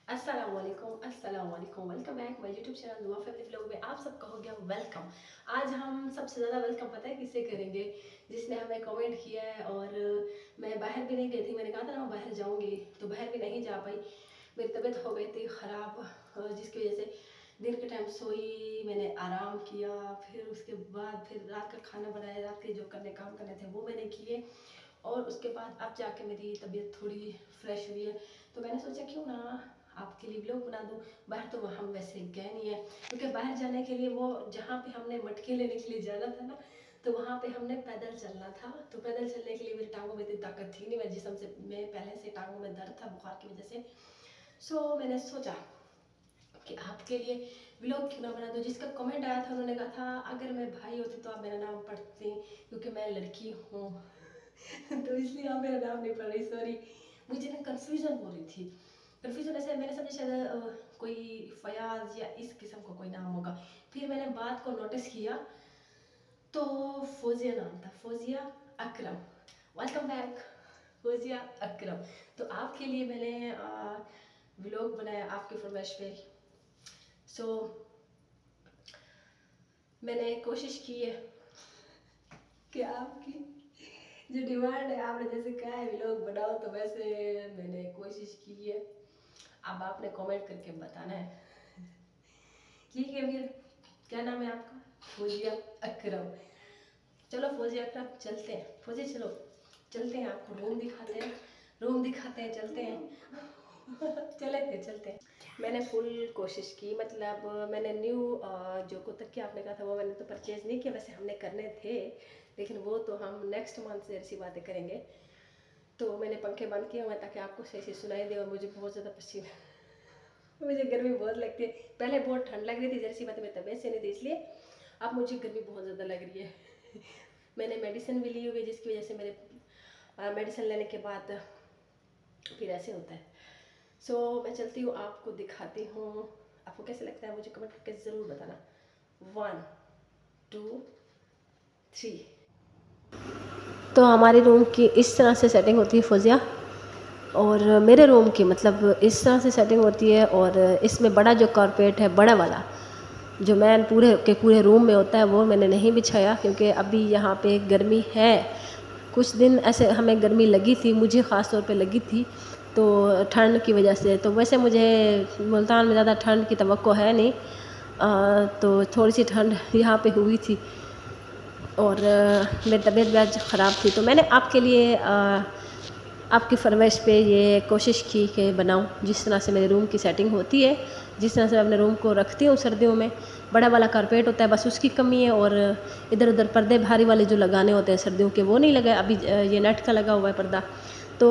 अस्सलाम वालेकुम welcome back my YouTube channel दुआ फैमिली व्लॉग में आप सबका हो गया वेलकम। आज हम सबसे ज़्यादा वेलकम पता है किससे करेंगे, जिसने हमें कमेंट किया है। और मैं बाहर भी नहीं गई थी, मैंने कहा था ना मैं बाहर जाऊंगी तो बाहर भी नहीं जा पाई। मेरी तबीयत हो गई थी ख़राब, जिसकी वजह से दिन के टाइम सोई, मैंने आराम किया, फिर उसके बाद फिर रात का खाना बनाया, रात के जो काम करने थे वो मैंने किए। और उसके बाद अब जाके मेरी तबीयत थोड़ी फ्रेश हुई है, तो मैंने सोचा क्यों ना आपके लिए व्लॉग बना दूँ। बाहर तो हम वैसे गए नहीं है, क्योंकि बाहर जाने के लिए वो जहाँ पे हमने मटके लेने के लिए जाना था ना, तो वहाँ पे हमने पैदल चलना था। तो पैदल चलने के लिए मेरी टांगों में इतनी ताकत थी नहीं, मेरे जिसम से मैं पहले से टांगों में दर्द था बुखार की वजह से। सो मैंने सोचा कि आपके लिए व्लॉग क्यों ना बना दो। जिसका कमेंट आया था उन्होंने कहा था अगर मैं भाई होती तो आप मेरा नाम पढ़ते, क्योंकि मैं लड़की हूँ तो इसलिए आप मेरा नाम नहीं पढ़ रही, सॉरी। मुझे ना कंफ्यूजन हो रही थी, कंफ्यूजन ऐसे मैंने समझा शायद कोई फयाज या इस किस्म का कोई नाम होगा। फिर मैंने बात को नोटिस किया तो फोजिया नाम था, फोजिया अकरम। वेलकम बैक फोजिया अकरम। तो आपके लिए मैंने व्लॉग बनाया आपके फरमाइश पे। सो मैंने कोशिश की है कि आपकी जो डिमांड है, आपने जैसे कहा है व्लॉग बनाओ, तो वैसे मैंने कोशिश की है। अब आपने कमेंट करके बताना है। ठीक है फिर, क्या नाम है आपका? फौजिया अकरम। चलो फौजिया अकरम चलते हैं, फौजी चलो चलते हैं, आपको रूम दिखाते हैं, रूम दिखाते हैं, चलते हैं चलते हैं। मैंने फुल कोशिश की, मतलब मैंने न्यू जो कोतक के आपने कहा था वो मैंने तो परचेज नहीं किया, वैसे हमने करने थे, लेकिन वो तो हम नेक्स्ट मंथ से ऐसी बातें करेंगे। तो मैंने पंखे बंद किए हुए हैं ताकि आपको सही से सुनाई दे। और मुझे बहुत ज़्यादा पसीना मुझे गर्मी बहुत लगती है। पहले बहुत ठंड लग रही थी, जैसी बात मैं तबीयत से नहीं थी, इसलिए अब मुझे गर्मी बहुत ज़्यादा लग रही है मैंने मेडिसिन भी ली हुई है, जिसकी वजह से मेरे मेडिसिन लेने के बाद फिर ऐसे होता है। सो मैं चलती हूँ, आपको दिखाती हूँ। आपको कैसे लगता है मुझे कमेंट करके ज़रूर बताना। 1 2 3। तो हमारे रूम की इस तरह से सेटिंग होती है फौजिया, और मेरे रूम की मतलब इस तरह से सेटिंग होती है। और इसमें बड़ा जो कारपेट है, बड़ा वाला जो मैन पूरे के पूरे रूम में होता है, वो मैंने नहीं बिछाया, क्योंकि अभी यहाँ पे गर्मी है। कुछ दिन ऐसे हमें गर्मी लगी थी, मुझे ख़ास तौर पे लगी थी, तो ठंड की वजह से। तो वैसे मुझे मुल्तान में ज़्यादा ठंड की तवक्को है नहीं, तो थोड़ी सी ठंड यहाँ पे हुई थी। और मेरी तबीयत भी आज ख़राब थी, तो मैंने आपके लिए आपकी फरमाइश पे ये कोशिश की कि बनाऊं जिस तरह से मेरे रूम की सेटिंग होती है, जिस तरह से मैं अपने रूम को रखती हूँ। सर्दियों में बड़ा वाला कारपेट होता है, बस उसकी कमी है। और इधर उधर पर्दे भारी वाले जो लगाने होते हैं सर्दियों के, वो नहीं लगाए अभी। ये नेट का लगा हुआ है पर्दा। तो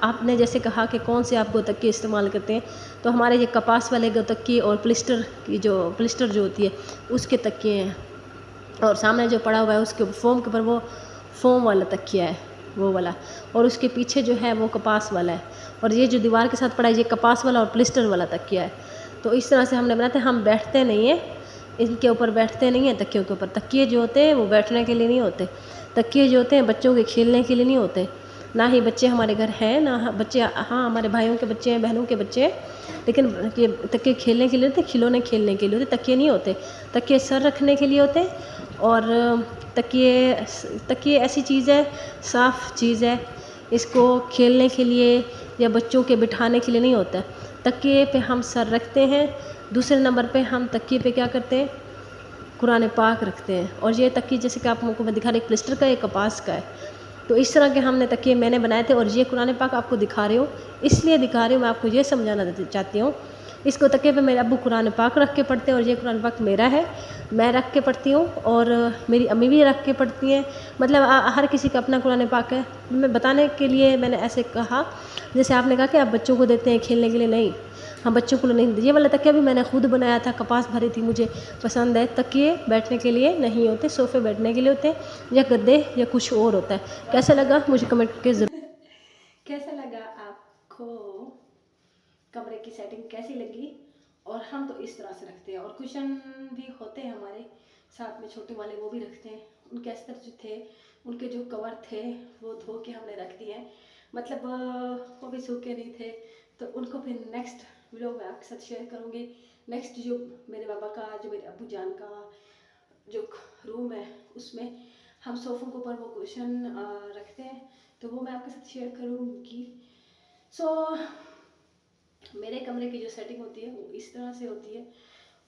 आपने जैसे कहा कि कौन से आप गोतक्की इस्तेमाल करते हैं, तो हमारे ये कपास वाले गोतक्की और प्लिस्टर जो होती है उसके तकिए हैं। और सामने जो पड़ा हुआ है उसके फोम के ऊपर वो फोम वाला तकिया है, वो वाला। और उसके पीछे जो है वो कपास वाला है। और ये जो दीवार के साथ पड़ा है ये कपास वाला और प्लिस्टर वाला तकिया है। तो इस तरह से हमने बनाते हैं। हम बैठते नहीं हैं इनके ऊपर, बैठते नहीं हैं तकियों के ऊपर। तकिए जो होते हैं वो बैठने के लिए नहीं होते, तकिए जो होते हैं बच्चों के खेलने के लिए नहीं होते। ना ही बच्चे हमारे घर हैं, ना बच्चे, हाँ हमारे भाइयों के बच्चे हैं, बहनों के बच्चे हैं, लेकिन ये तकिए खेलने के लिए होते, खिलौने खेलने के लिए होते, तकिए नहीं होते। तकिए सर रखने के लिए होते हैं। और तकिए तकिए ऐसी चीज़ है, साफ़ चीज़ है, इसको खेलने के लिए या बच्चों के बिठाने के लिए नहीं होता है। तकिए पे हम सर रखते हैं। दूसरे नंबर पे हम तकिए पे क्या करते हैं, कुरान पाक रखते हैं। और ये तकिए जैसे कि आपको मैं दिखा रही, एक प्लिस्टर का, एक कपास का है। तो इस तरह के हमने तकिए मैंने बनाए थे। और ये कुरान पाक आपको दिखा रही हूँ, इसलिए दिखा रही हूँ, मैं आपको ये समझाना चाहती हूँ। इसको तकिए पे मेरे अब्बू कुरान पाक रख के पढ़ते हैं, और ये कुरान पाक मेरा है, मैं रख के पढ़ती हूँ। और मेरी अम्मी भी रख के पढ़ती हैं। मतलब हर किसी का अपना कुरान पाक है। मैं बताने के लिए मैंने ऐसे कहा, जैसे आपने कहा कि आप बच्चों को देते हैं खेलने के लिए, नहीं, हम बच्चों को नहीं। ये वाला तकिया भी मैंने खुद बनाया था, कपास भरी थी, मुझे पसंद है। तकिए बैठने के लिए नहीं होते, सोफ़े बैठने के लिए होते हैं, या गद्दे या कुछ और होता है। कैसा लगा मुझे कमेंट करके ज़रूर कैसा लगा आपको, कमरे की सेटिंग कैसी लगी? और हम तो इस तरह से रखते हैं। और कुशन भी होते हैं हमारे साथ में, छोटे वाले, वो भी रखते हैं। उनके अस्तर जो थे, उनके जो कवर थे वो धो के हमने रख दिए हैं, मतलब वो भी सूखे नहीं थे, तो उनको फिर नेक्स्ट व्लॉग मैं आपके साथ शेयर करूँगी। नेक्स्ट जो मेरे पापा का, जो मेरे अब्बू जान का जो रूम है उसमें हम सोफ़ों के ऊपर वो कुशन रखते हैं, तो वो मैं आपके साथ शेयर करूँगी। सो मेरे कमरे की जो सेटिंग होती है वो इस तरह से होती है,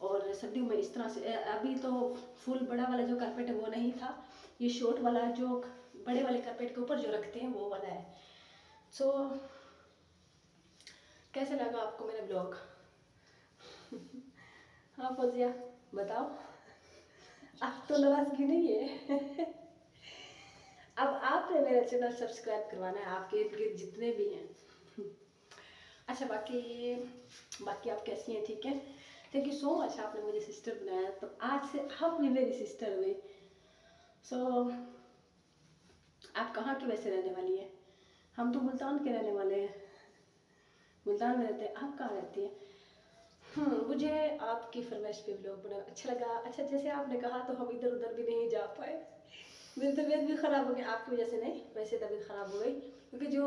और सर्दियों में इस तरह से। अभी तो फुल बड़ा वाला जो कारपेट है वो नहीं था, ये शॉर्ट वाला जो बड़े वाले कारपेट के ऊपर जो रखते हैं वो वाला है। सो कैसे लगा आपको मेरा ब्लॉग? हाँ फौजिया बताओ, आप तो नाराज़गी नहीं है? अब आपने मेरा चैनल सब्सक्राइब करवाना है, आपके इर्द गिर्द जितने भी हैं। अच्छा बाकी आप कैसी हैं? ठीक है, थैंक यू सो मच, आपने मुझे सिस्टर बनाया, तो आज से आप भी मेरी सिस्टर हुई। सो आप कहाँ की वैसे रहने वाली है? हम तो मुल्तान के रहने वाले हैं, मुल्तान में रहते हैं। आप कहाँ रहती हैं? मुझे आपकी फरमाइश पे व्लॉग बना अच्छा लगा। अच्छा जैसे आपने कहा तो हम इधर उधर भी नहीं जा पाए, मेरी तबीयत भी ख़राब हो गई, आपकी वजह से नहीं, वैसे तबीयत ख़राब हो गई, क्योंकि जो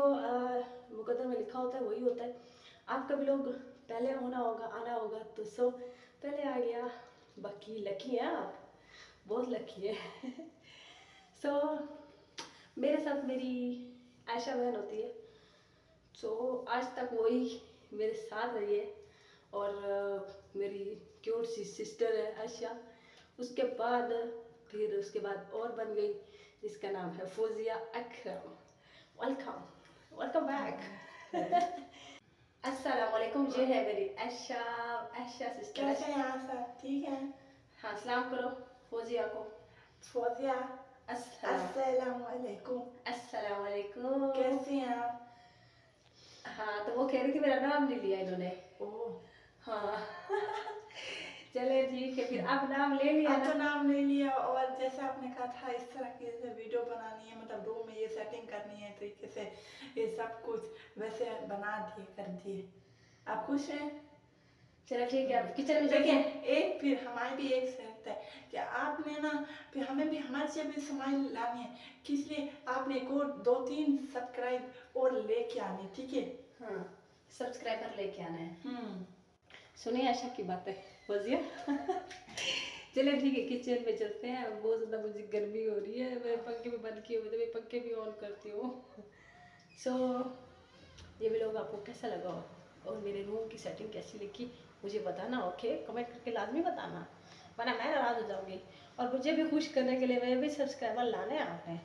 मुकद्दर में लिखा होता है वही होता है। आपका भी लोग पहले होना होगा, आना होगा, तो सो पहले आ गया। बाकी लकी हैं आप, बहुत लकी है। सो मेरे साथ मेरी आयशा बहन होती है, सो आज तक वही मेरे साथ रही है, और मेरी क्यूट सी सिस्टर है आयशा। उसके बाद फिर उसके बाद और बन गई, जिसका नाम है Fauzia Akram. Welcome, welcome back. अस्सलाम वालेकुम, ये है मेरी आयशा, आयशा सिस्टर। कैसे हैं आप सब? ठीक है। हाँ सलाम करो फौजिया को। फौजिया अस्सलाम, अस्सलाम वालेकुम। अस्सलाम वालेकुम। कैसी हैं आप? हाँ तो वो कह रही थी मेरा नाम नहीं लिया इन्होंने। ओह, हाँ। चले ठीक है, फिर आप नाम ले लिया अब ना। तो नाम ले लिया, और जैसे आपने कहा था इस तरह की जैसे वीडियो बनानी है, मतलब रूम में ये सेटिंग करनी है तरीके से, ये सब कुछ वैसे बना दिए, कर दिए। आप खुश हैं? चलो ठीक है, अब किचन में देखिए, चलिए। एक फिर हमारी भी एक शर्त है कि आपने ना, फिर हमें भी हमारे से भी स्माइल लानी है, कि इसलिए आपने एक और 2-3 सब्सक्राइब और लेके आने, ठीक है? हाँ सब्सक्राइबर लेके आना है। सुनिए आशा की बातें फौजिया। चलिए ठीक है, किचन में चलते हैं। बहुत ज़्यादा मुझे गर्मी हो रही है, मेरे पंखे भी बंद किए हुए थे, मैं पंखे भी ऑन करती हूँ। सो ये भी लोग आपको कैसा लगा, और मेरे रूम की सेटिंग कैसी लगी मुझे बताना, ओके? कमेंट करके लाजमी बताना, वरना मैं नाराज़ हो जाऊँगी। और मुझे भी खुश करने के लिए मेरे भी सब्सक्राइबर लाने हैं आपने।